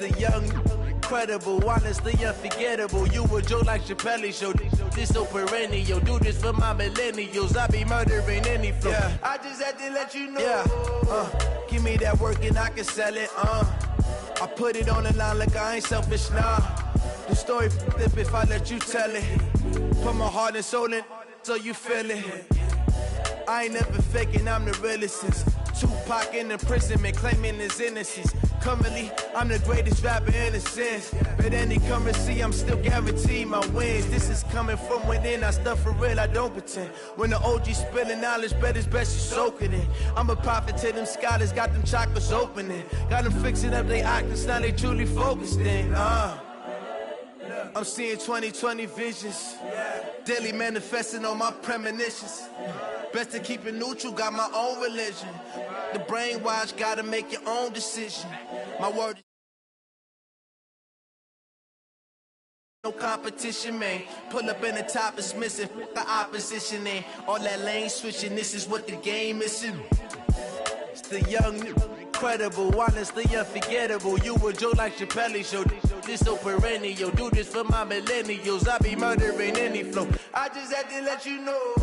the young, incredible, honestly unforgettable. You a joke like Chappelle Show. This so perennial. Do this for my millennials. I be murdering any flow. Yeah. I just had to let you know. Yeah. Give me that work and I can sell it. I put it on the line like I ain't selfish, nah. The story flip if I let you tell it. Put my heart and soul in so you feel it. I ain't never faking, I'm the realest since Tupac in imprisonment, claiming his innocence. Currently, I'm the greatest rapper in a sense. But any currency, I'm still guaranteed my wins. This is coming from within, I stuff for real, I don't pretend. When the OG spilling knowledge, bet it's best you soak it in. I'm a prophet to them scholars, got them chakras opening. Got them fixing up they octaves, now they truly focused in. I'm seeing 2020 visions. Daily manifesting on my premonitions. Best to keep it neutral, got my own religion. The brainwash, gotta make your own decision. My word is no competition, man. Pull up in the top, it's missing. The opposition in. All that lane switching, this is what the game is. It's the young, incredible, honestly unforgettable. You a joke like Chappelle Show. This so perennial. Do this for my millennials. I be murdering any flow. I just had to let you know.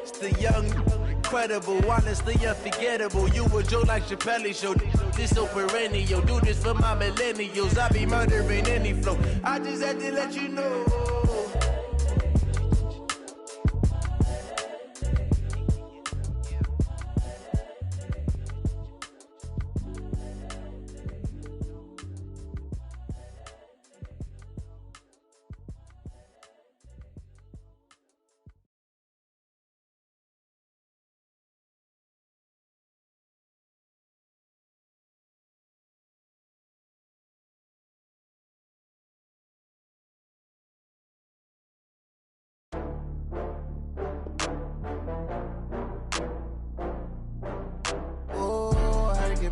It's the young, incredible, honestly unforgettable. You a joke like Chappelle Show. This so perennial. Do this for my millennials. I be murdering any flow. I just had to let you know.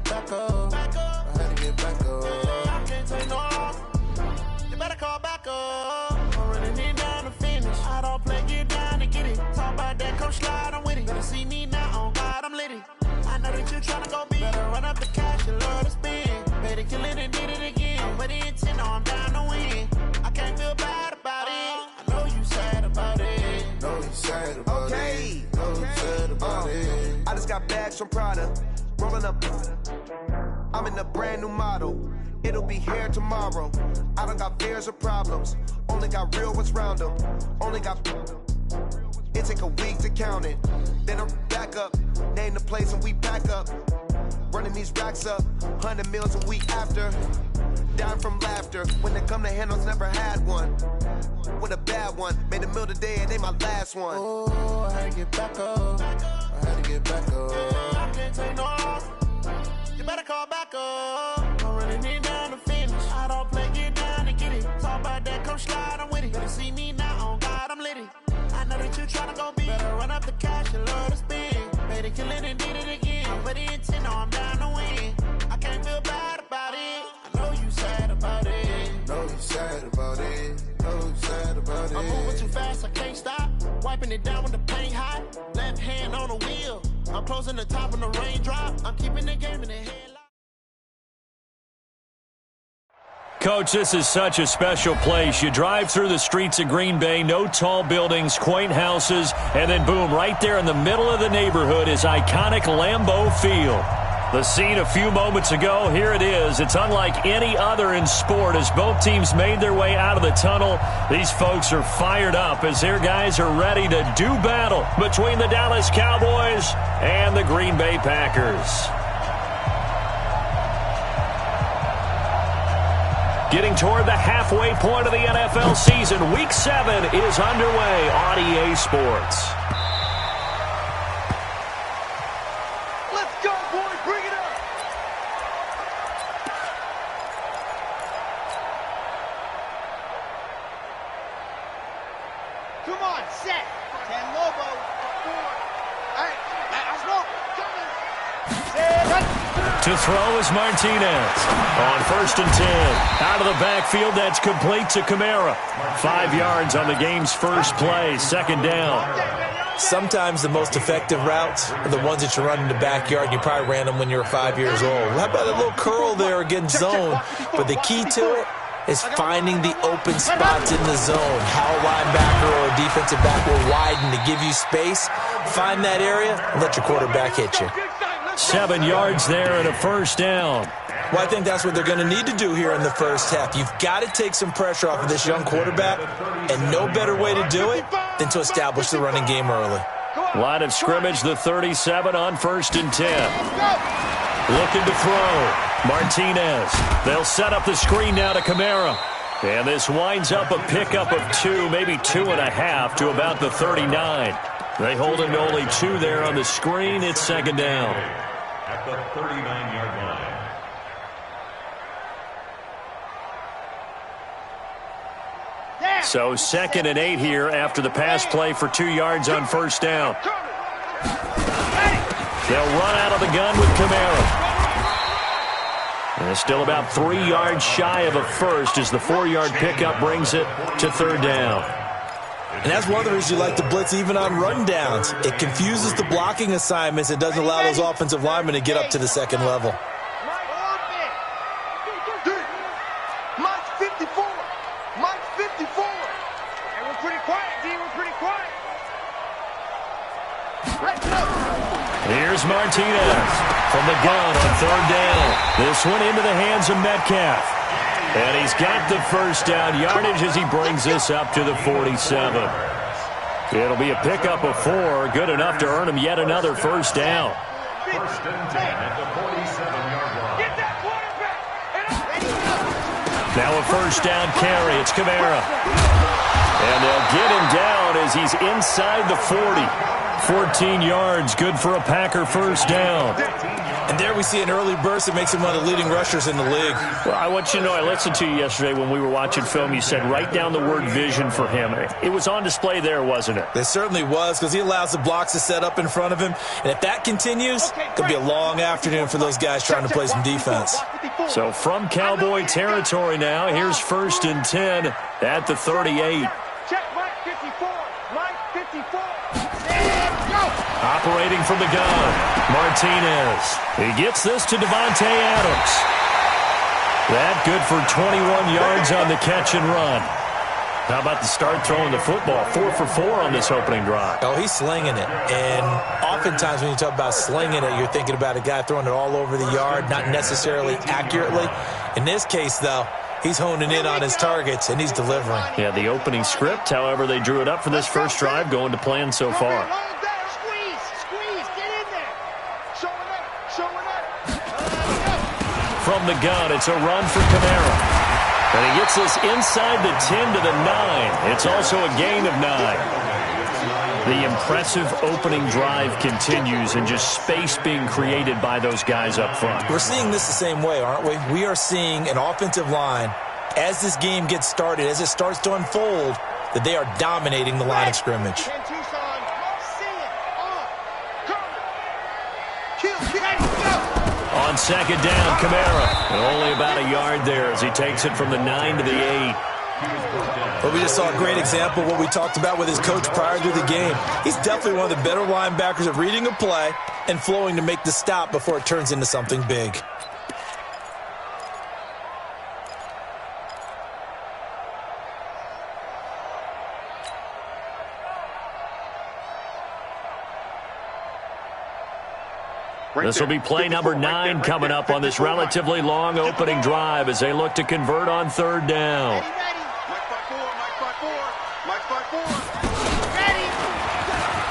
Back up. I had to get back up. I can't take no loss. You better call back up. I'm running it down to finish. I don't play, get down to get it. Talk about that, come slide, I'm with it. Better see me now, on God, I'm lit it. I know that you tryna go big. Better run up the cash, you love to spend. Better kill it and did it again. I'm with the intent, I'm down to win. I can't feel bad about it. I know you sad about it. Know you sad about it. Know you sad about it. I just got bags from Prada. Rolling up, I'm in a brand new model. It'll be here tomorrow. I don't got fears or problems. Only got real ones round them. Only got. It take a week to count it. Then I'm back up. Name the place and we pack up. Running these racks up. 100 meals a week after. Dying from laughter. When they come to handles, never had one. With a bad one. Made a meal today and they my last one. Oh, I had to get back up. I had to get back up. I can't take no loss. You better call back up. I'm running it down to finish. I don't play, get down to get it. Talk about that, come slide, I'm with it. Better see me now, on God, I'm lit it. I know that you tryna go big. Better run up the cash, you love to spend. Better kill it and did it again. I'm with the intent, no, I'm down to win. I can't feel bad about it. I know you sad about it. Know you sad about it. Know you sad about it. I'm moving too fast, I can't stop. Wiping it down with the paint hot. Left hand on the wheel. I'm closing the top on the raindrop. I'm keeping the game in the headlock. Coach, this is such a special place. You drive through the streets of Green Bay, no tall buildings, quaint houses, and then boom, right there in the middle of the neighborhood is iconic Lambeau Field. The scene a few moments ago, here it is. It's unlike any other in sport as both teams made their way out of the tunnel. These folks are fired up as their guys are ready to do battle between the Dallas Cowboys and the Green Bay Packers. Getting toward the halfway point of the NFL season, Week 7 is underway on EA Sports. Let's go, boys. Bring it up. Come on, set. 10 Lobo. 4. All right, let's go. To throw is Martinez. On 1st and 10. Out of the backfield, that's complete to Kamara. 5 yards on the game's first play. 2nd down. sometimes the most effective routes are the ones that you run in the backyard. You probably ran them when you were 5 years old. How about a little curl there against zone? But the key to it is finding the open spots in the zone. How a linebacker or a defensive back will widen to give you space. Find that area and let your quarterback hit you. 7 yards there and a first down. Well, I think that's what they're going to need to do here in the first half. You've got to take some pressure off of this young quarterback, and no better way to do it than to establish the running game early. Line of scrimmage, the 37 on 1st and 10. Looking to throw. Martinez. They'll set up the screen now to Kamara. And this winds up a pickup of 2, maybe 2.5 to about the 39. They hold him to only 2 there on the screen. It's 2nd down. At the 39-yard line. So 2nd and 8 here after the pass play for 2 yards on 1st down. They'll run out of the gun with Kamara. And it's still about 3 yards shy of a first as the 4-yard pickup brings it to 3rd down. And that's one of the reasons you like to blitz even on rundowns. It confuses the blocking assignments. It doesn't allow those offensive linemen to get up to the second level. Here's Martinez from the gun on 3rd down. This one into the hands of Metcalf. And he's got the first down yardage as he brings this up to the 47. It'll be a pickup of 4, good enough to earn him yet another first down. 1st and 10 at the 47-yard line. Get that quarterback! Now a first down carry. It's Kamara. And they'll get him down as he's inside the 40. 14 yards, good for a Packer first down. And there we see an early burst that makes him one of the leading rushers in the league. Well, I want you to know, I listened to you yesterday when we were watching film. You said write down the word vision for him. It was on display there, wasn't it? It certainly was, because he allows the blocks to set up in front of him. And if that continues, it'll be a long afternoon for those guys trying to play some defense. So from Cowboy territory now, here's 1st and 10 at the 38. Operating from the gun, Martinez. He gets this to Devontae Adams. That good for 21 yards on the catch and run. How about the start throwing the football? 4 for 4 on this opening drive. Oh, he's slinging it. And oftentimes when you talk about slinging it, you're thinking about a guy throwing it all over the yard, not necessarily accurately. In this case, though, he's honing in on his targets, and he's delivering. Yeah, the opening script, however, they drew it up for this first drive, going to plan so far. From the gun, it's a run for Kamara. And he gets this inside the 10 to the 9. It's also a gain of 9. The impressive opening drive continues and just space being created by those guys up front. We're seeing this the same way, aren't we? We are seeing an offensive line, as this game gets started, as it starts to unfold, that they are dominating the line of scrimmage. On 2nd down, Kamara. And only about a yard there as he takes it from the 9 to the 8. But we just saw a great example of what we talked about with his coach prior to the game. He's definitely one of the better linebackers at reading a play and flowing to make the stop before it turns into something big. This will be play number 9 coming up on this relatively long opening drive as they look to convert on 3rd down.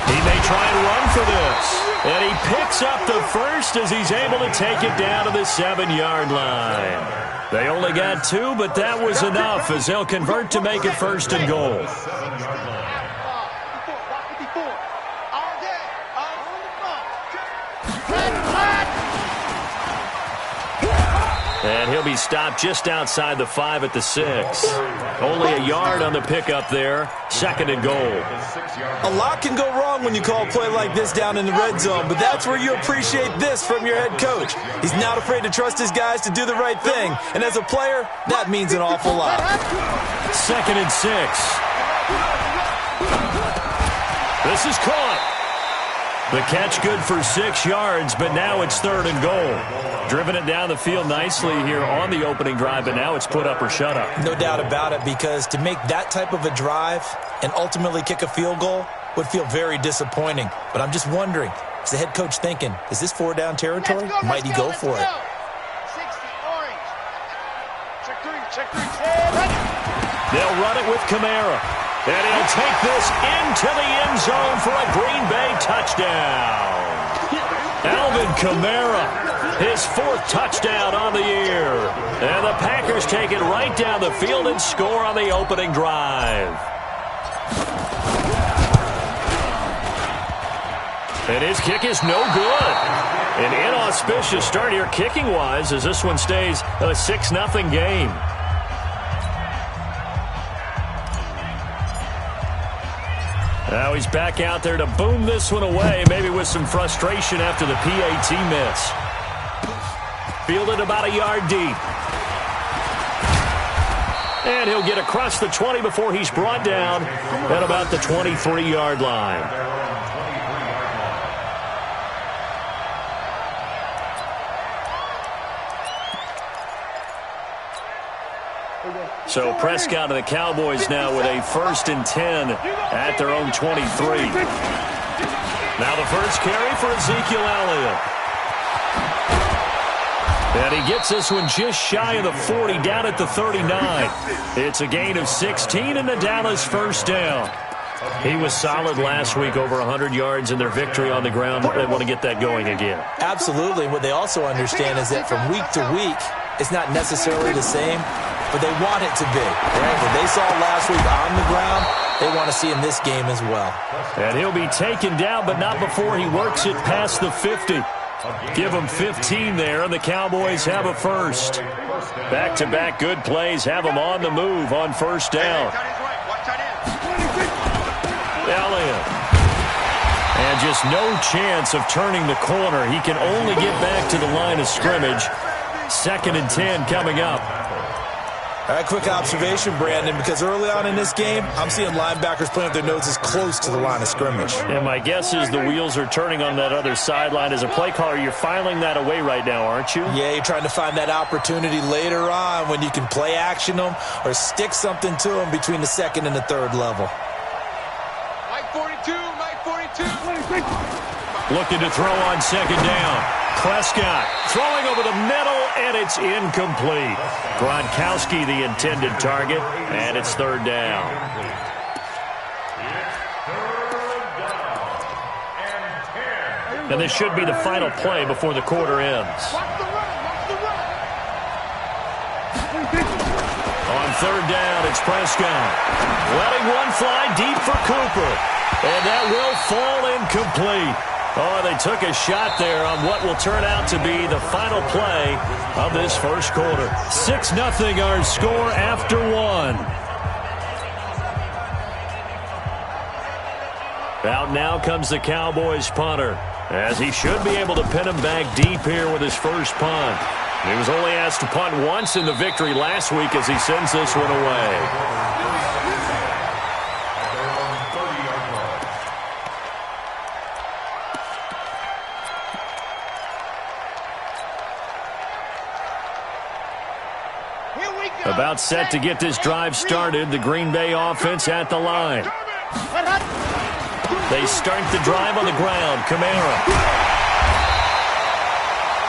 He may try and run for this. And he picks up the first as he's able to take it down to the 7-yard line. They only got 2, but that was enough as they'll convert to make it 1st and goal. And he'll be stopped just outside the 5 at the 6. Only a yard on the pickup there. 2nd and goal. A lot can go wrong when you call a play like this down in the red zone, but that's where you appreciate this from your head coach. He's not afraid to trust his guys to do the right thing, and as a player, that means an awful lot. 2nd and 6. This is caught. The catch good for 6 yards, but now it's 3rd and goal. Driven it down the field nicely here on the opening drive, but now it's put up or shut up. No doubt about it, because to make that type of a drive and ultimately kick a field goal would feel very disappointing. But I'm just wondering, is the head coach thinking, is this 4-down territory? Might he go for it? 60, orange. Check three. They'll run it with Kamara. And he'll take this into the end zone for a Green Bay touchdown. Alvin Kamara, his 4th touchdown on the year. And the Packers take it right down the field and score on the opening drive. And his kick is no good. An inauspicious start here kicking-wise as this one stays a 6-0 game. Now he's back out there to boom this one away, maybe with some frustration after the PAT miss. Fielded about a yard deep. And he'll get across the 20 before he's brought down at about the 23-yard line. So Prescott and the Cowboys now with a 1st and 10 at their own 23. Now the first carry for Ezekiel Elliott. And he gets this one just shy of the 40, down at the 39. It's a gain of 16 and the Dallas 1st down. He was solid last week, over 100 yards in their victory on the ground. They want to get that going again. Absolutely. What they also understand is that from week to week, it's not necessarily the same, but they want it to be. Right? What they saw last week on the ground, they want to see in this game as well. And he'll be taken down, but not before he works it past the 50. Give them 15 there, and the Cowboys have a 1st. Back-to-back good plays have them on the move on 1st down. Elliott. And just no chance of turning the corner. He can only get back to the line of scrimmage. 2nd and 10 coming up. All right, quick observation, Brandon, because early on in this game, I'm seeing linebackers playing with their noses close to the line of scrimmage. And my guess is the wheels are turning on that other sideline. As a play caller, you're filing that away right now, aren't you? Yeah, you're trying to find that opportunity later on when you can play action them or stick something to them between the 2nd and the 3rd level. Mike 42. Looking to throw on 2nd down. Prescott throwing over the middle, and it's incomplete. Gronkowski the intended target, and it's 3rd down. And this should be the final play before the quarter ends. On 3rd down, it's Prescott. Letting one fly deep for Cooper. And that will fall incomplete. Oh, they took a shot there on what will turn out to be the final play of this 1st quarter. 6-0 our score after 1. Out now comes the Cowboys punter, as he should be able to pin him back deep here with his 1st punt. He was only asked to punt once in the victory last week as he sends this one away. About set to get this drive started, the Green Bay offense at the line. They start the drive on the ground. Kamara.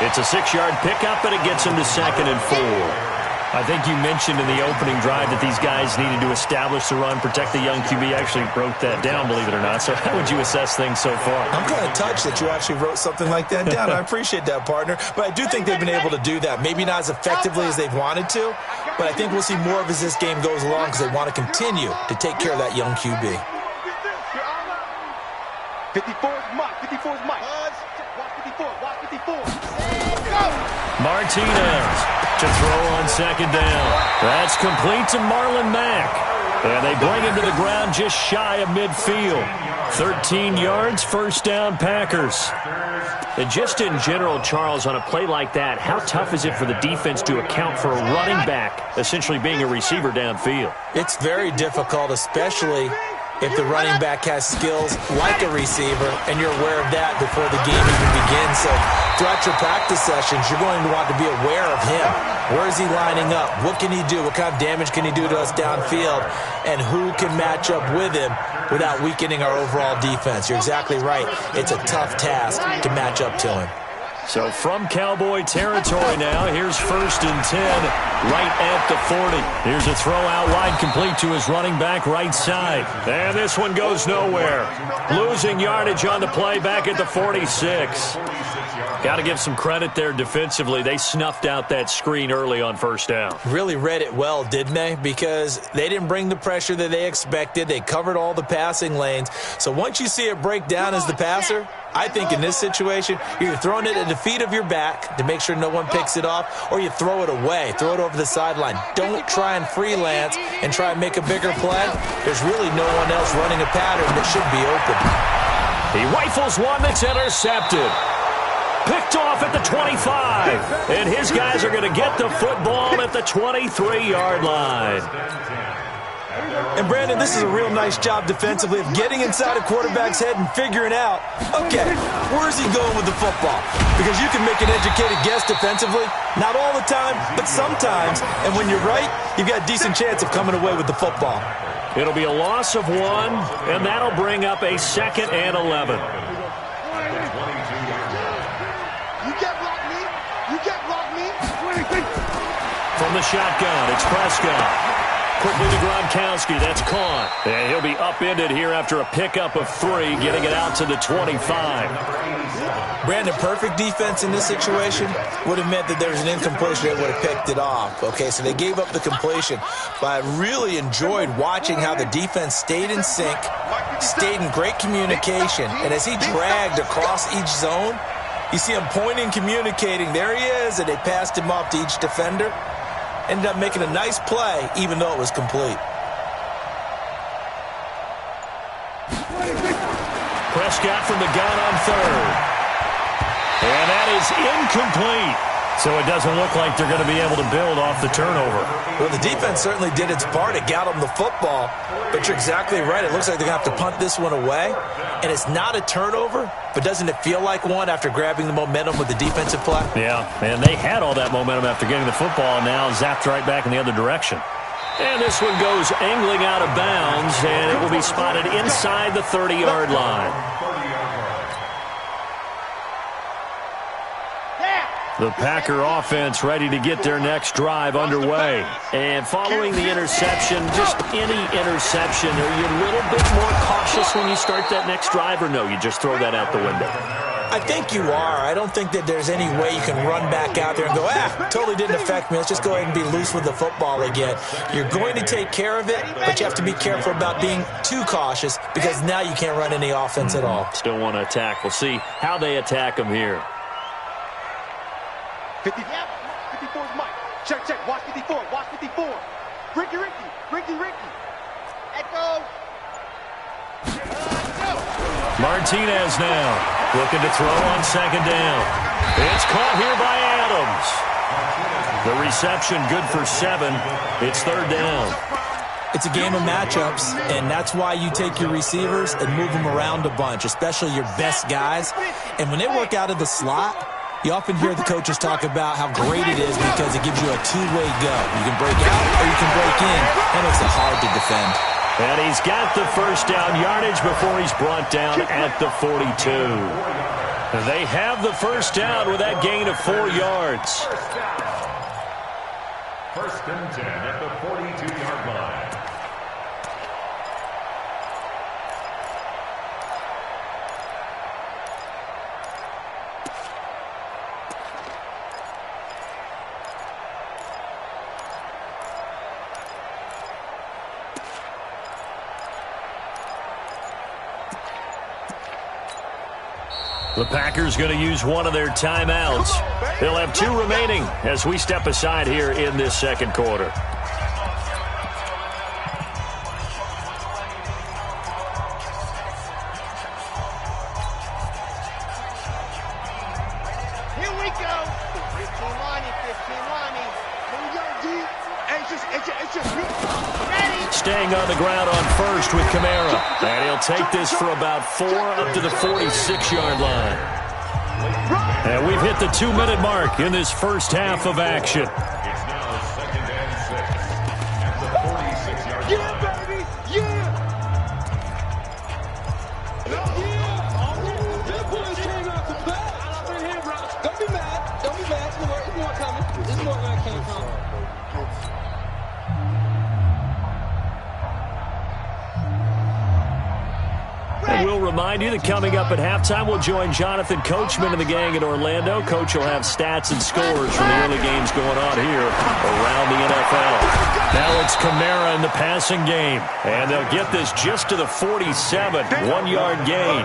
It's a 6-yard pickup, and it gets them to 2nd and 4. I think you mentioned in the opening drive that these guys needed to establish the run, protect the young QB. Actually broke that down, believe it or not. So how would you assess things so far? I'm kind of touched that you actually wrote something like that down. I appreciate that, partner. But I do think they've been able to do that. Maybe not as effectively as they've wanted to, but I think we'll see more of as this game goes along because they want to continue to take care of that young QB. 54's Mike. 54's Mike. Watch 54. Martinez to throw on 2nd down. That's complete to Marlon Mack. And they bring him to the ground just shy of midfield. 13 yards, 1st down Packers. And just in general, Charles, on a play like that, how tough is it for the defense to account for a running back essentially being a receiver downfield? It's very difficult, especially if the running back has skills like a receiver, and you're aware of that before the game even begins. So throughout your practice sessions, you're going to want to be aware of him. Where is he lining up? What can he do? What kind of damage can he do to us downfield? And who can match up with him without weakening our overall defense? You're exactly right. It's a tough task to match up to him. So from Cowboy territory now, here's 1st and 10, right at the 40. Here's a throw out wide, complete to his running back right side. And this one goes nowhere. Losing yardage on the play back at the 46. Got to give some credit there defensively. They snuffed out that screen early on 1st down. Really read it well, didn't they? Because they didn't bring the pressure that they expected. They covered all the passing lanes. So once you see it break down as the passer, I think in this situation, you're either throwing it at the feet of your back to make sure no one picks it off, or you throw it away, throw it over the sideline. Don't try and freelance and try and make a bigger play. There's really no one else running a pattern that should be open. He rifles one that's intercepted. Picked off at the 25. And his guys are going to get the football at the 23-yard line. And, Brandon, this is a real nice job defensively of getting inside a quarterback's head and figuring out, okay, where is he going with the football? Because you can make an educated guess defensively. Not all the time, but sometimes. And when you're right, you've got a decent chance of coming away with the football. It'll be a loss of 1, and that'll bring up a 2nd and 11. From the shotgun, it's Prescott. Quickly to Gronkowski, that's caught. And he'll be upended here after a pickup of 3, getting it out to the 25. Brandon, perfect defense in this situation would have meant that there was an incompletion that would have picked it off. Okay, so they gave up the completion. But I really enjoyed watching how the defense stayed in sync, stayed in great communication, and as he dragged across each zone, you see him pointing, communicating. There he is, and they passed him off to each defender. Ended up making a nice play, even though it was complete. Prescott from the gun on 3rd. And that is incomplete. So it doesn't look like they're going to be able to build off the turnover. Well, the defense certainly did its part. It got them the football. But you're exactly right. It looks like they're going to have to punt this one away. And it's not a turnover, but doesn't it feel like one after grabbing the momentum with the defensive play? Yeah, and they had all that momentum after getting the football, and now zapped right back in the other direction. And this one goes angling out of bounds, and it will be spotted inside the 30-yard line. The Packer offense ready to get their next drive underway. And following the interception, just any interception, are you a little bit more cautious when you start that next drive, or no, you just throw that out the window? I think you are. I don't think that there's any way you can run back out there and go, totally didn't affect me. Let's just go ahead and be loose with the football again. You're going to take care of it, but you have to be careful about being too cautious because now you can't run any offense at all. Still want to attack. We'll see how they attack them here. 54 is Mike. Check, check. Watch 54. Watch 54. Ricky. Echo. Martinez now looking to throw on 2nd down. It's caught here by Adams. The reception good for 7. It's 3rd down. It's a game of matchups, and that's why you take your receivers and move them around a bunch, especially your best guys. And when they work out of the slot, you often hear the coaches talk about how great it is because it gives you a two-way go. You can break out or you can break in. That makes it hard to defend. And he's got the 1st down yardage before he's brought down at the 42. They have the 1st down with that gain of 4 yards. 1st and 10 at the 42-yard line. The Packers going to use one of their timeouts. They'll have 2 remaining as we step aside here in this 2nd quarter. Here we go. 15 Lonnie. 2 yard deep. Anxious. Staying on the ground on first with Kamara. And he'll take this for about 4 up to the 46-yard line. And we've hit the 2-minute mark in this first half of action. It's now 2nd and 6 at the 46-yard line. Yeah, baby! Yeah! Don't be mad. Don't be mad. There's more coming. There's more where it came from. And we'll remind you that coming up at halftime, we'll join Jonathan Coachman and the gang in Orlando. Coach will have stats and scores from the early games going on here around the NFL. Now it's Kamara in the passing game. And they'll get this just to the 47, 1-yard gain.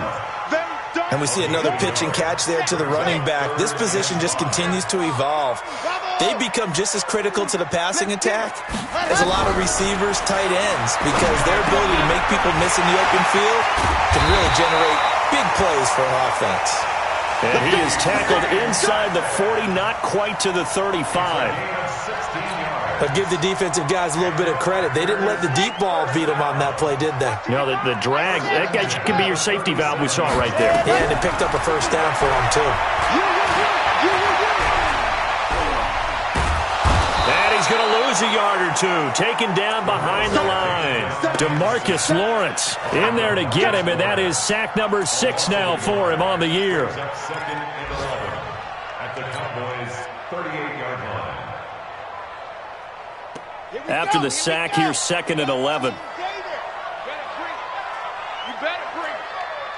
And we see another pitch and catch there to the running back. This position just continues to evolve. They become just as critical to the passing attack as a lot of receivers, tight ends, because their ability to make people miss in the open field can really generate big plays for an offense. And he is tackled inside the 40, not quite to the 35. But give the defensive guys a little bit of credit. They didn't let the deep ball beat them on that play, did they? No, the drag, that could be your safety valve. We saw it right there. Yeah, and it picked up a first down for them, too. And he's going to lose a yard or two. Taken down behind the line. DeMarcus Lawrence in there to get him, and that is sack number 6 now for him on the year. 2nd and 11 at the Cowboys' 38-yard line. After the sack here, 2nd and 11. You better bring it.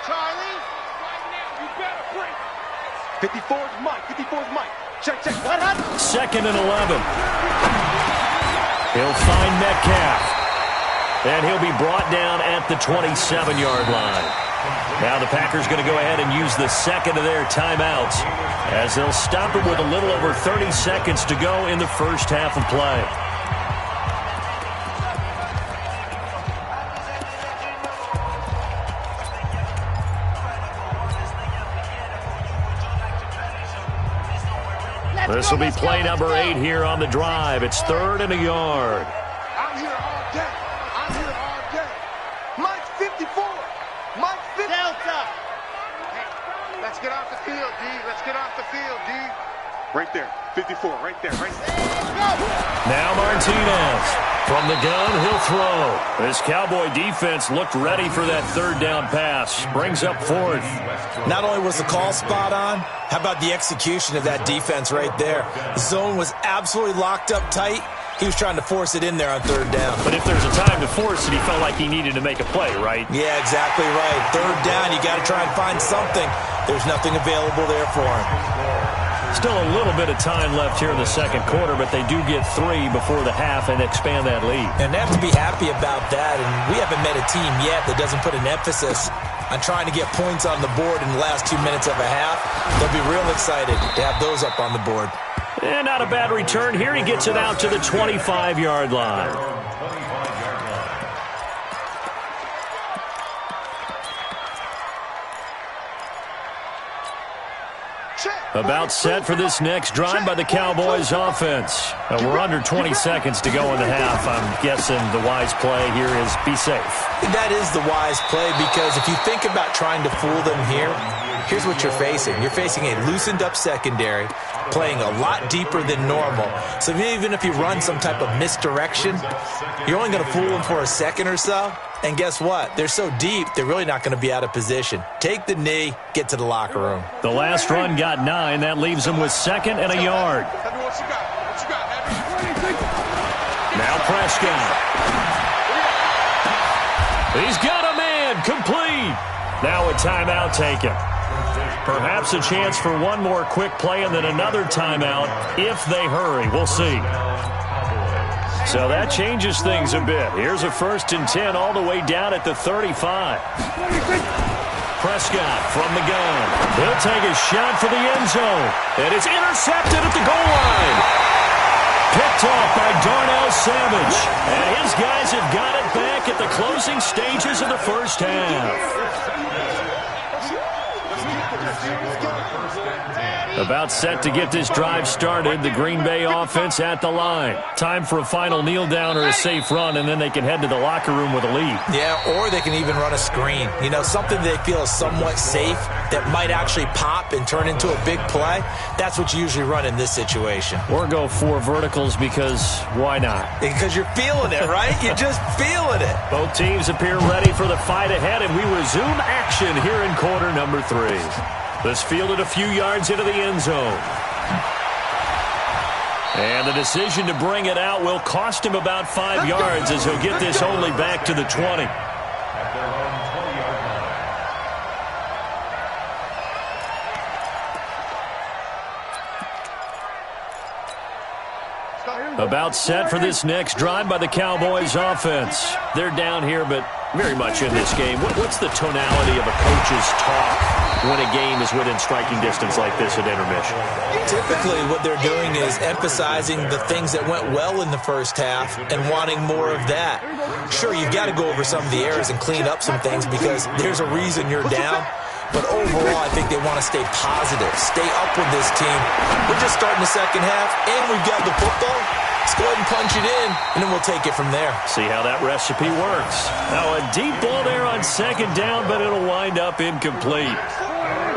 Charlie, right now, you better bring it. 54's Mike. 54's Mike. Check. What happened? 2nd and 11. He'll find Metcalf. And he'll be brought down at the 27-yard line. Now the Packers going to go ahead and use the second of their timeouts as they'll stop it with a little over 30 seconds to go in the first half of play. This will be play number 8 here on the drive. It's 3rd and a yard. I'm here all day. Mike 54. Mike 50. Delta. Hey, let's get off the field, D. Let's get off the field, D. Right there. 54. Right there. Now Martinez. From the gun, he'll throw. This Cowboy defense looked ready for that 3rd down pass. Brings up 4th. Not only was the call spot on, how about the execution of that defense right there? The zone was absolutely locked up tight. He was trying to force it in there on 3rd down. But if there's a time to force it, he felt like he needed to make a play, right? Yeah, exactly right. 3rd down, you got to try and find something. There's nothing available there for him. Still a little bit of time left here in the second quarter, but they do get 3 before the half and expand that lead. And they have to be happy about that, and we haven't met a team yet that doesn't put an emphasis on trying to get points on the board in the last 2 minutes of a half. They'll be real excited to have those up on the board. And not a bad return here. He gets it out to the 25-yard line. About set for this next drive by the Cowboys offense. We're under 20 seconds to go in the half. I'm guessing the wise play here is be safe. That is the wise play, because if you think about trying to fool them here, here's what you're facing. You're facing a loosened up secondary, playing a lot deeper than normal. So even if you run some type of misdirection, you're only going to fool them for a second or so. And guess what? They're so deep, they're really not going to be out of position. Take the knee, get to the locker room. The last run got 9. That leaves them with 2nd and a yard. Now Prescott. He's got a man. Complete. Now a timeout taken. Perhaps a chance for one more quick play and then another timeout if they hurry. We'll see. So that changes things a bit. Here's a 1st and 10 all the way down at the 35. Prescott from the gun. He'll take a shot for the end zone. And it's intercepted at the goal line. Picked off by Darnell Savage. And his guys have got it back at the closing stages of the first half. About set to get this drive started. The Green Bay offense at the line. Time for a final kneel down or a safe run, and then they can head to the locker room with a lead. Yeah, or they can even run a screen. You know, something they feel is somewhat safe that might actually pop and turn into a big play. That's what you usually run in this situation. Or go 4 verticals because why not? Because you're feeling it, right? You're just feeling it. Both teams appear ready for the fight ahead, and we resume action here in quarter number 3. This fielded a few yards into the end zone. And the decision to bring it out will cost him about 5 yards as he'll get this only back to the 20. At their own 20-yard line. About set for this next drive by the Cowboys offense. They're down here, but very much in this game. What's the tonality of a coach's talk when a game is within striking distance like this at intermission? Typically, what they're doing is emphasizing the things that went well in the first half and wanting more of that. Sure, you've got to go over some of the errors and clean up some things because there's a reason you're down. But overall, I think they want to stay positive, stay up with this team. We're just starting the second half, and we've got the football. Let's go ahead and punch it in, and then we'll take it from there. See how that recipe works. Now, a deep ball there on second down, but it'll wind up incomplete.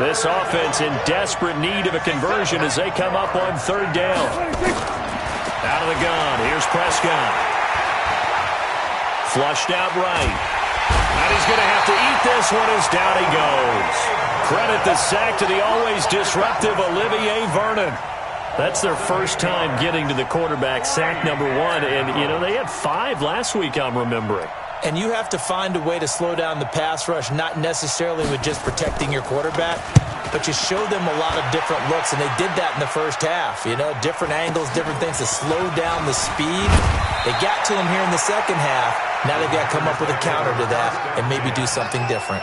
This offense in desperate need of a conversion as they come up on third down. Out of the gun, here's Prescott. Flushed out right. And he's going to have to eat this one as down he goes. Credit the sack to the always disruptive Olivier Vernon. That's their first time getting to the quarterback, sack number 1. And, you know, they had 5 last week, I'm remembering. And you have to find a way to slow down the pass rush, not necessarily with just protecting your quarterback, but you show them a lot of different looks, and they did that in the first half. You know, different angles, different things to slow down the speed. They got to him here in the second half. Now they've got to come up with a counter to that and maybe do something different.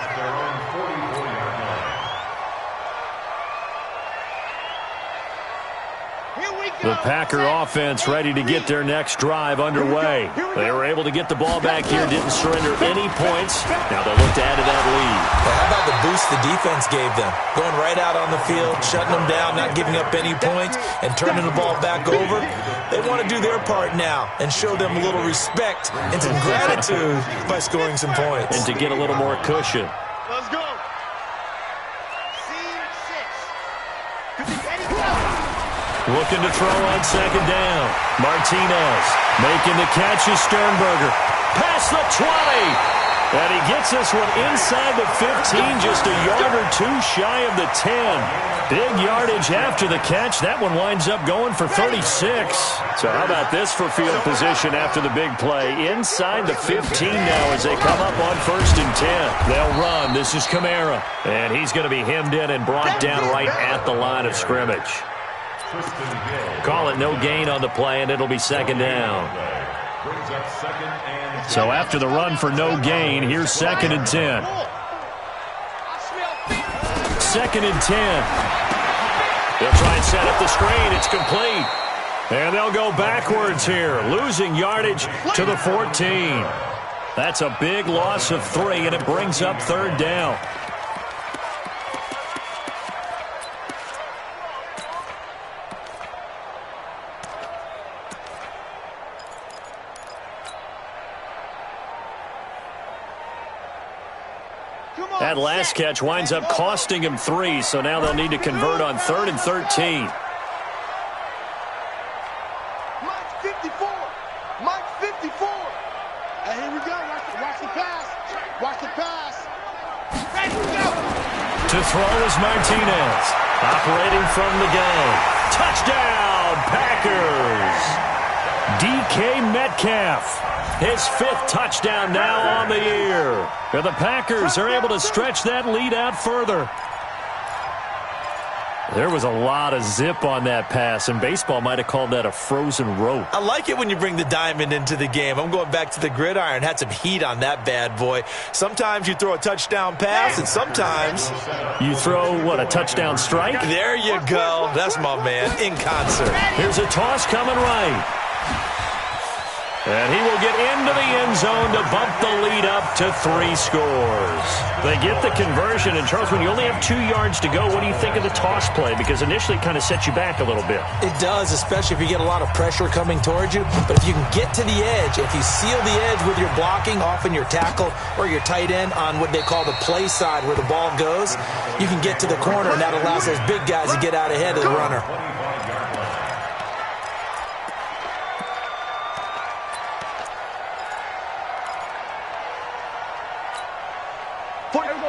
The Packer offense ready to get their next drive underway. They were able to get the ball back here, didn't surrender any points. Now they'll look to add to that lead. Well, how about the boost the defense gave them? Going right out on the field, shutting them down, not giving up any points, and turning the ball back over. They want to do their part now and show them a little respect and some gratitude by scoring some points. And to get a little more cushion. Let's go. Looking to throw on second down. Martinez making the catch is Sternberger. Past the 20. And he gets this one inside the 15, just a yard or 2 shy of the 10. Big yardage after the catch. That one winds up going for 36. So how about this for field position after the big play? Inside the 15 now as they come up on 1st and 10. They'll run. This is Kamara. And he's going to be hemmed in and brought down right at the line of scrimmage. Call it no gain on the play, and it'll be second down. So after the run for no gain, here's 2nd and 10. 2nd and 10. They'll try and set up the screen. It's complete. And they'll go backwards here, losing yardage to the 14. That's a big loss of 3, and it brings up 3rd down. That last catch winds up costing him 3, so now they'll need to convert on 3rd and 13. Mike 54. Mike 54. And here we go. Watch the pass. Watch the pass. Ready to go. To throw is Martinez. Operating from the gun. Touchdown, Packers. DK Metcalf. His 5th touchdown now on the year. And the Packers are able to stretch that lead out further. There was a lot of zip on that pass, and baseball might have called that a frozen rope. I like it when you bring the diamond into the game. I'm going back to the gridiron. Had some heat on that bad boy. Sometimes you throw a touchdown pass, and sometimes you throw, what, a touchdown strike? There you go. That's my man in concert. Here's a toss coming right. And he will get it into the end zone to bump the lead up to 3 scores. They get the conversion, and Charles, when you only have 2 yards to go, what do you think of the toss play? Because initially it kind of sets you back a little bit. It does, especially if you get a lot of pressure coming towards you. But if you can get to the edge, if you seal the edge with your blocking, often your tackle or your tight end on what they call the play side where the ball goes, you can get to the corner, and that allows those big guys to get out ahead of the runner.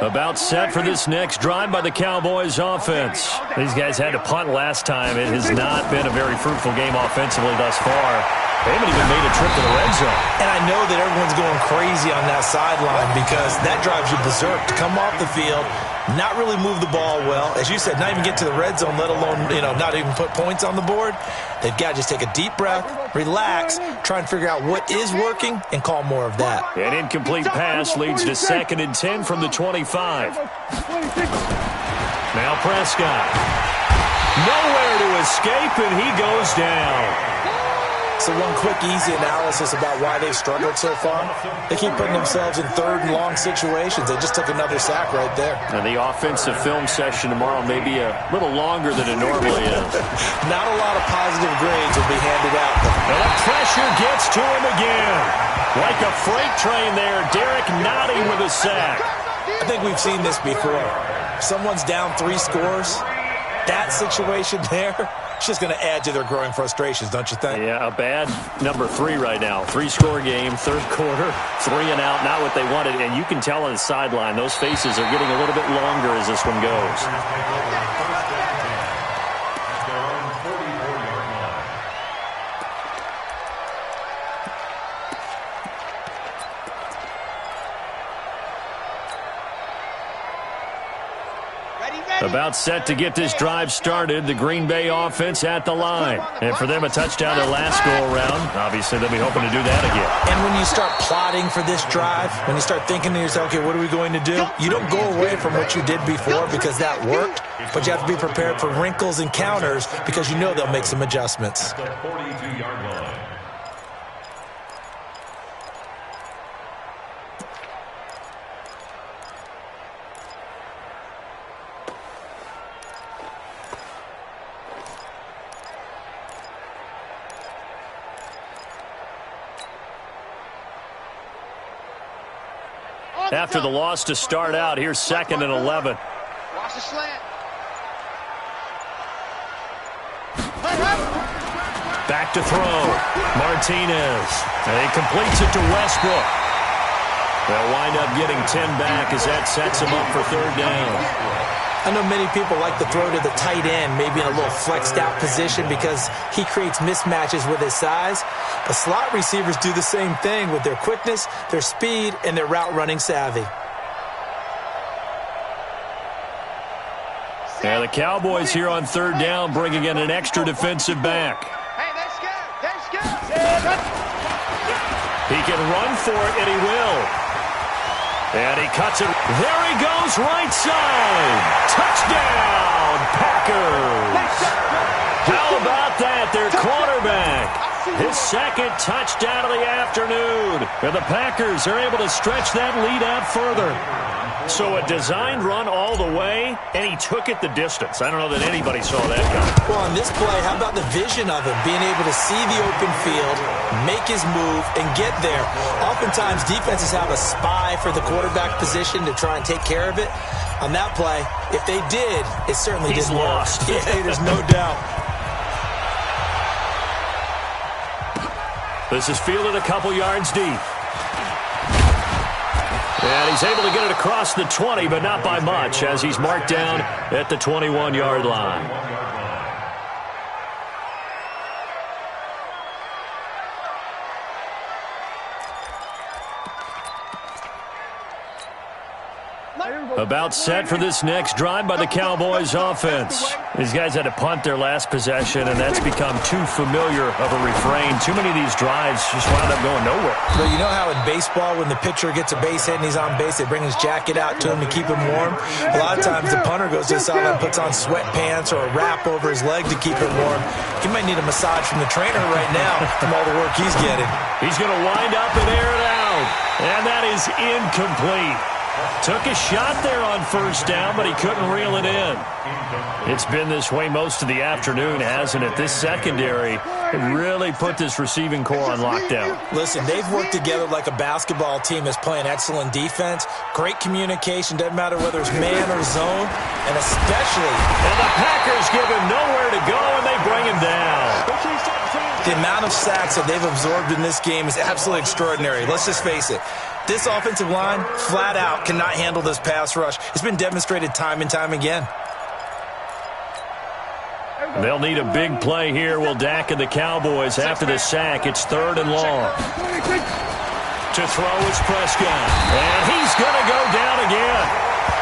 About set for this next drive by the Cowboys offense. These guys had to punt last time. It has not been a very fruitful game offensively thus far. They haven't even made a trip to the red zone. And I know that everyone's going crazy on that sideline because that drives you berserk to come off the field, not really move the ball well. As you said, not even get to the red zone, let alone, not even put points on the board. They've got to just take a deep breath, relax, try and figure out what is working, and call more of that. An incomplete pass leads to 2nd and 10 from the 25. Now Prescott. Nowhere to escape, and he goes down. So one quick, easy analysis about why they've struggled so far. They keep putting themselves in 3rd and long situations. They just took another sack right there. And the offensive film session tomorrow may be a little longer than it normally is. Not a lot of positive grades will be handed out. And the pressure gets to him again. Like a freight train there, Derek Nottie with a sack. I think we've seen this before. Someone's down 3 scores. That situation there, it's just going to add to their growing frustrations, don't you think? Yeah, a bad number 3 right now. 3-score game, 3rd quarter, 3 and out, not what they wanted. And you can tell on the sideline, those faces are getting a little bit longer as this one goes. About set to get this drive started. The Green Bay offense at the line. And for them, a touchdown their last go-around. Obviously, they'll be hoping to do that again. And when you start plotting for this drive, when you start thinking to yourself, okay, what are we going to do? You don't go away from what you did before because that worked, but you have to be prepared for wrinkles and counters because you know they'll make some adjustments. The 42-yard line. After the loss to start out, here's 2nd and 11. Watch the slant. Back to throw. Martinez. And he completes it to Westbrook. They'll wind up getting 10 back as that sets him up for 3rd down. I know many people like to throw to the tight end, maybe in a little flexed out position because he creates mismatches with his size. But slot receivers do the same thing with their quickness, their speed, and their route running savvy. Yeah, the Cowboys here on 3rd down bringing in an extra defensive back. Hey, that's good. That's good. He can run for it, and he will. And he cuts it. There he goes, right side. Touchdown, Packers. How about that? Their quarterback. His 2nd touchdown of the afternoon. And the Packers are able to stretch that lead out further. So a designed run all the way, and he took it the distance. I don't know that anybody saw that coming. Well, on this play, how about the vision of him, being able to see the open field, make his move, and get there. Oftentimes, defenses have a spy for the quarterback position to try and take care of it. On that play, if they did, it certainly didn't work. Lost. Yeah, there's no doubt. This is fielded a couple yards deep. And he's able to get it across the 20, but not by much, as he's marked down at the 21-yard line. About set for this next drive by the Cowboys offense. These guys had to punt their last possession, and that's become too familiar of a refrain. Too many of these drives just wound up going nowhere. But you know how in baseball, when the pitcher gets a base hit and he's on base, they bring his jacket out to him to keep him warm? A lot of times the punter goes to the sideline and puts on sweatpants or a wrap over his leg to keep him warm. He might need a massage from the trainer right now from all the work he's getting. He's going to wind up and air it out. And that is incomplete. Took a shot there on first down, but he couldn't reel it in. It's been this way most of the afternoon, hasn't it? This secondary really put this receiving core on lockdown. Listen, they've worked together like a basketball team that's playing excellent defense. Great communication, doesn't matter whether it's man or zone, and especially... And the Packers give him nowhere to go, and they bring him down. The amount of sacks that they've absorbed in this game is absolutely extraordinary. Let's just face it. This offensive line, flat out, cannot handle this pass rush. It's been demonstrated time and time again. They'll need a big play here, will Dak and the Cowboys. After the sack, it's 3rd and long. To throw is Prescott. And he's going to go down again.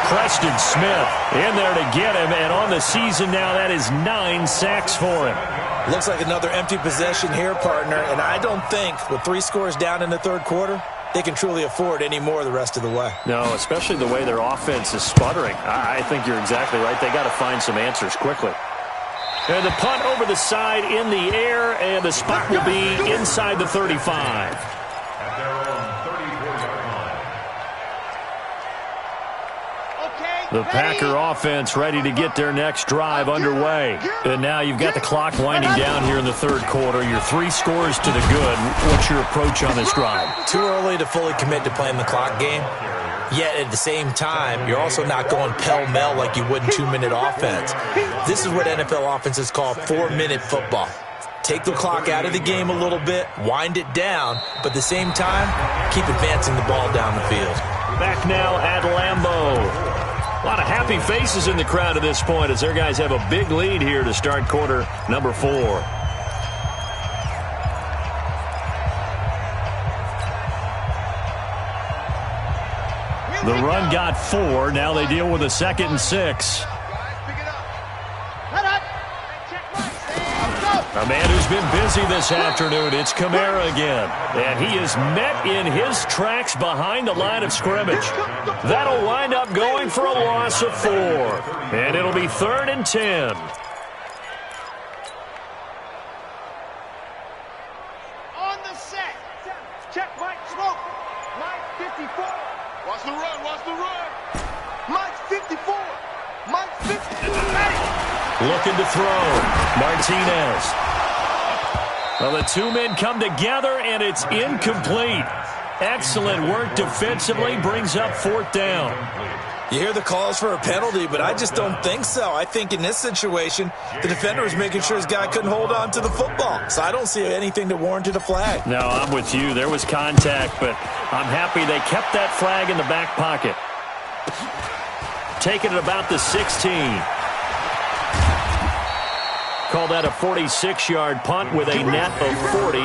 Preston Smith in there to get him. And on the season now, that is 9 sacks for him. Looks like another empty possession here, partner. And I don't think, with 3 scores down in the third quarter, they can truly afford any more the rest of the way. No, especially the way their offense is sputtering. I think you're exactly right. They got to find some answers quickly. And the punt over the side in the air, and the spot will be inside the 35. At their own 34-yard line. The Packer offense ready to get their next drive underway. And now you've got the clock winding down here in the third quarter. You're 3 scores to the good. What's your approach on this drive? Too early to fully commit to playing the clock game. Yet at the same time, you're also not going pell-mell like you would in 2-minute offense. This is what NFL offenses call 4-minute football. Take the clock out of the game a little bit, wind it down, but at the same time, keep advancing the ball down the field. Back now at Lambeau. A lot of happy faces in the crowd at this point as their guys have a big lead here to start quarter number 4. The run got 4. Now they deal with a 2nd and 6. A man who's been busy this afternoon, it's Kamara again. And he is met in his tracks behind the line of scrimmage. That'll wind up going for a loss of 4. And it'll be 3rd and 10. On the set. Check Mike Smoke. Mike 54. Watch the run. Watch the run. Mike 54. Mike 54. Looking to throw. Martinez. Well, the 2 men come together, and it's incomplete. Excellent work defensively. Brings up 4th down. You hear the calls for a penalty, but I just don't think so. I think in this situation, the defender was making sure his guy couldn't hold on to the football. So I don't see anything that warranted a flag. No, I'm with you. There was contact, but I'm happy they kept that flag in the back pocket. Taking it about the 16. Call that a 46-yard punt with a net of 40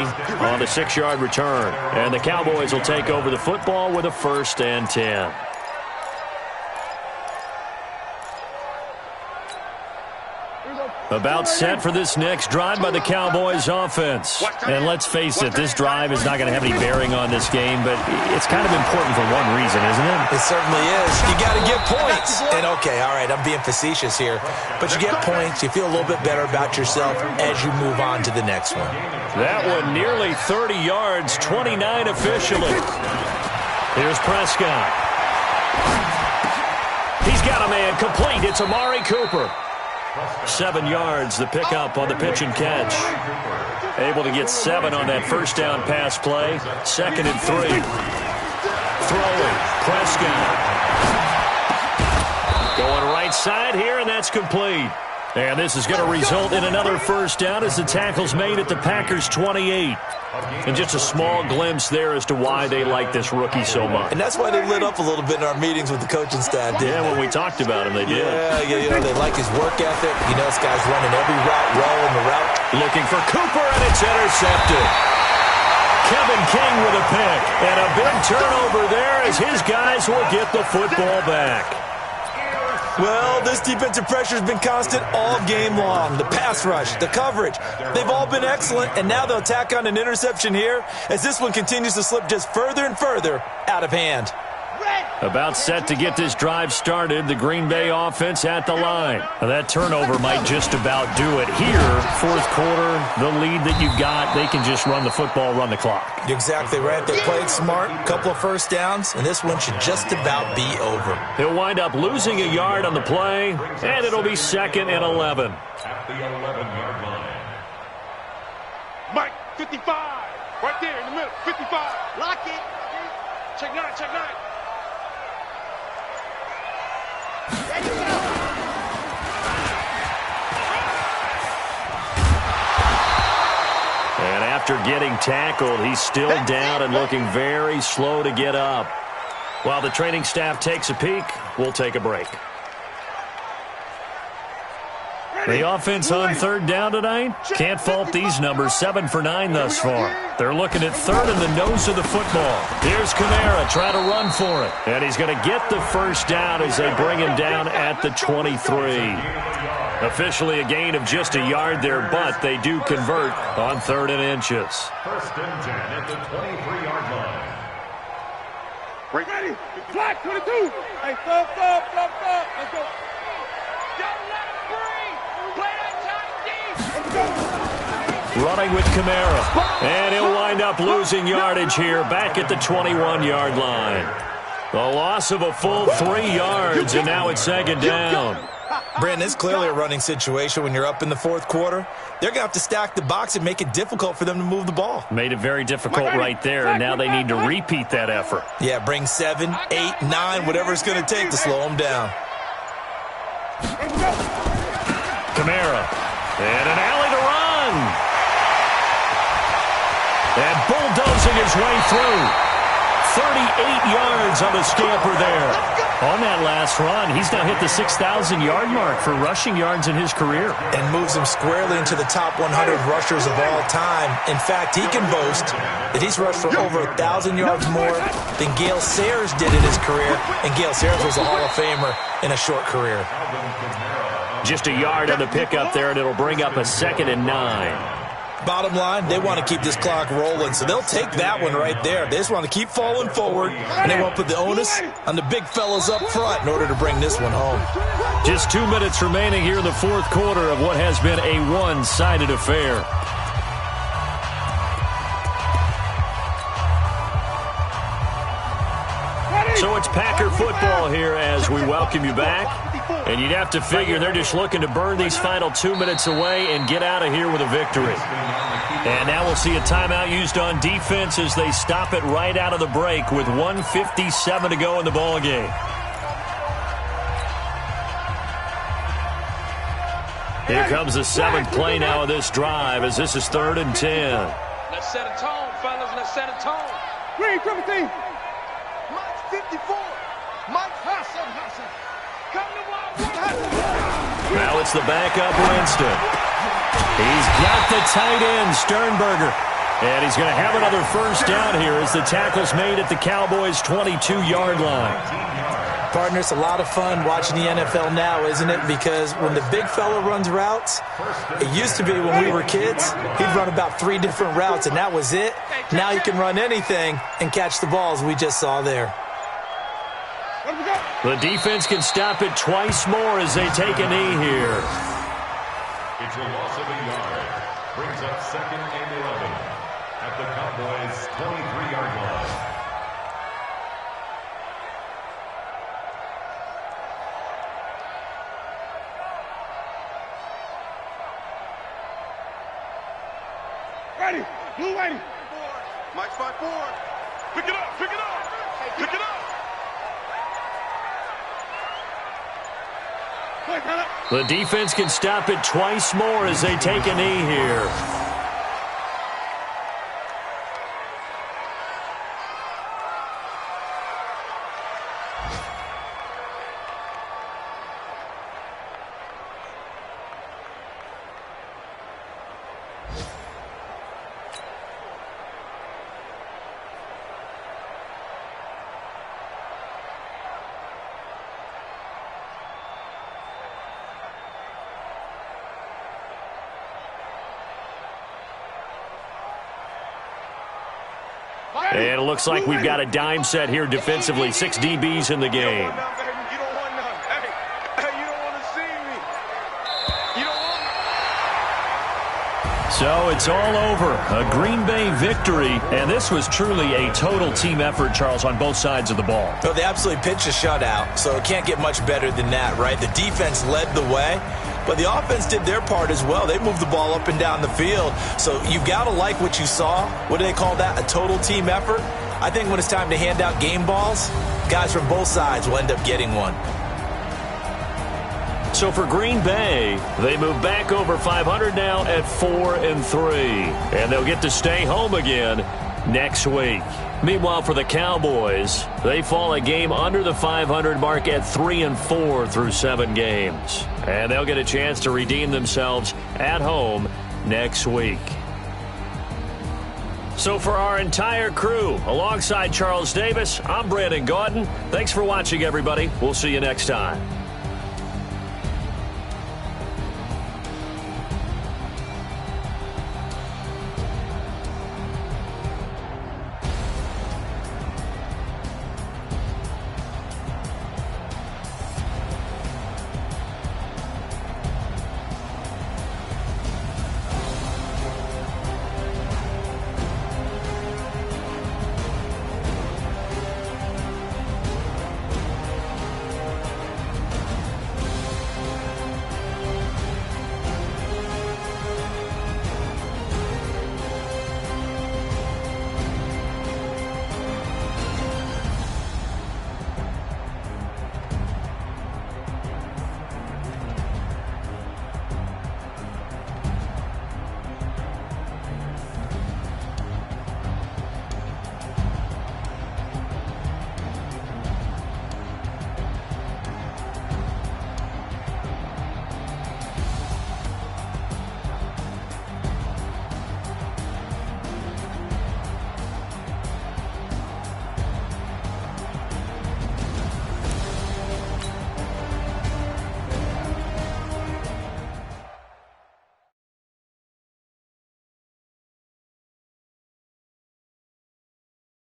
on the 6-yard return. And the Cowboys will take over the football with a 1st and 10. About set for this next drive by the Cowboys offense. And let's face it, this drive is not going to have any bearing on this game, but it's kind of important for one reason, isn't it? It certainly is. You got to get points. And okay, all right, I'm being facetious here, but you get points, you feel a little bit better about yourself as you move on to the next one. That one nearly 30 yards, 29 officially. Here's Prescott. He's got a man complete. It's Amari Cooper. 7 yards, the pickup on the pitch and catch. Able to get 7 on that first down pass play. 2nd and 3. Throwing, Prescott. Going right side here, and that's complete. And this is going to result in another first down as the tackle's made at the Packers' 28. And just a small glimpse there as to why they like this rookie so much. And that's why they lit up a little bit in our meetings with the coaching staff. Yeah, when we talked about him, they did. Yeah, you know, they like his work ethic. You know, this guy's running every route well in the route. Looking for Cooper, and it's intercepted. Kevin King with a pick. And a big turnover there as his guys will get the football back. Well, this defensive pressure has been constant all game long. The pass rush, the coverage, they've all been excellent, and now they'll tack on an interception here as this one continues to slip just further and further out of hand. About set to get this drive started, the Green Bay offense at the line. Now, that turnover might just about do it here. Fourth quarter, the lead that you've got, they can just run the football, run the clock. You're exactly right. They played smart, couple of first downs, and this one should just about be over. He'll wind up losing a yard on the play, and it'll be 2nd and 11. At the 11-yard line. Mike, 55. Right there in the middle, 55. Lock it. Check 9, check 9. And after getting tackled, he's still down and looking very slow to get up. While the training staff takes a peek, we'll take a break. The offense on 3rd down tonight, can't fault these numbers, 7 for 9 thus far. They're looking at 3rd in the nose of the football. Here's Kamara trying to run for it. And he's going to get the first down as they bring him down at the 23. Officially a gain of just a yard there, but they do convert on 3rd and inches. 1st and 10 at the 23-yard line. Ready? Flat 22. Hey, stop. Let's go. Don't let him breathe. Play that tight deep. Let's go. Running with Kamara. And he'll wind up losing yardage here back at the 21-yard line. The loss of a full 3 yards, and now it's 2nd down. Brandon, it's clearly a running situation when you're up in the 4th quarter. They're going to have to stack the box and make it difficult for them to move the ball. Made it very difficult right there, and now they need to repeat that effort. Yeah, bring 7, 8, 9, whatever it's going to take to slow them down. Kamara, and an alley to run. And bulldozing his way through. 38 yards on the scamper there. On that last run, he's now hit the 6,000-yard mark for rushing yards in his career. And moves him squarely into the top 100 rushers of all time. In fact, he can boast that he's rushed for over 1,000 yards more than Gale Sayers did in his career. And Gale Sayers was a Hall of Famer in a short career. Just a yard on the pickup there, and it'll bring up a 2nd and 9. Bottom line, they want to keep this clock rolling, so they'll take that one right there. They just want to keep falling forward, and they want to put the onus on the big fellas up front in order to bring this one home. Just 2 minutes remaining here in the 4th quarter of what has been a one-sided affair. So it's Packer football here as we welcome you back. And you'd have to figure they're just looking to burn these final 2 minutes away and get out of here with a victory. And now we'll see a timeout used on defense as they stop it right out of the break with 1:57 to go in the ballgame. Here comes the 7th play now of this drive as this is 3rd and 10. Let's set a tone, fellas. Let's set a tone. Green, triple team. Mike 54. Mike Hassan. Come to now it's the backup Winston. He's got the tight end, Sternberger. And he's going to have another first down here as the tackle's made at the Cowboys' 22-yard line. Partner, it's a lot of fun watching the NFL now, isn't it? Because when the big fella runs routes, it used to be when we were kids, he'd run about 3 different routes, and that was it. Now he can run anything and catch the balls we just saw there. The defense can stop it twice more as they take a knee here. It's a loss of a yard. Brings up 2nd and 11 at the Cowboys' 23-yard line. Ready. Blue ready. Mike 5-4. Pick it up. Pick it up. Pick it up. The defense can stop it twice more as they take a knee here. And it looks like we've got a dime set here defensively. 6 DBs in the game. So it's all over. A Green Bay victory. And this was truly a total team effort, Charles, on both sides of the ball. Well, they absolutely pitched a shutout, so it can't get much better than that, right? The defense led the way, but the offense did their part as well. They moved the ball up and down the field. So you've got to like what you saw. What do they call that? A total team effort? I think when it's time to hand out game balls, guys from both sides will end up getting one. So for Green Bay, they move back over 500 now at 4-3. And they'll get to stay home again next week. Meanwhile, for the Cowboys, they fall a game under the 500 mark at 3-4 through 7 games. And they'll get a chance to redeem themselves at home next week. So for our entire crew, alongside Charles Davis, I'm Brandon Gaudin. Thanks for watching, everybody. We'll see you next time.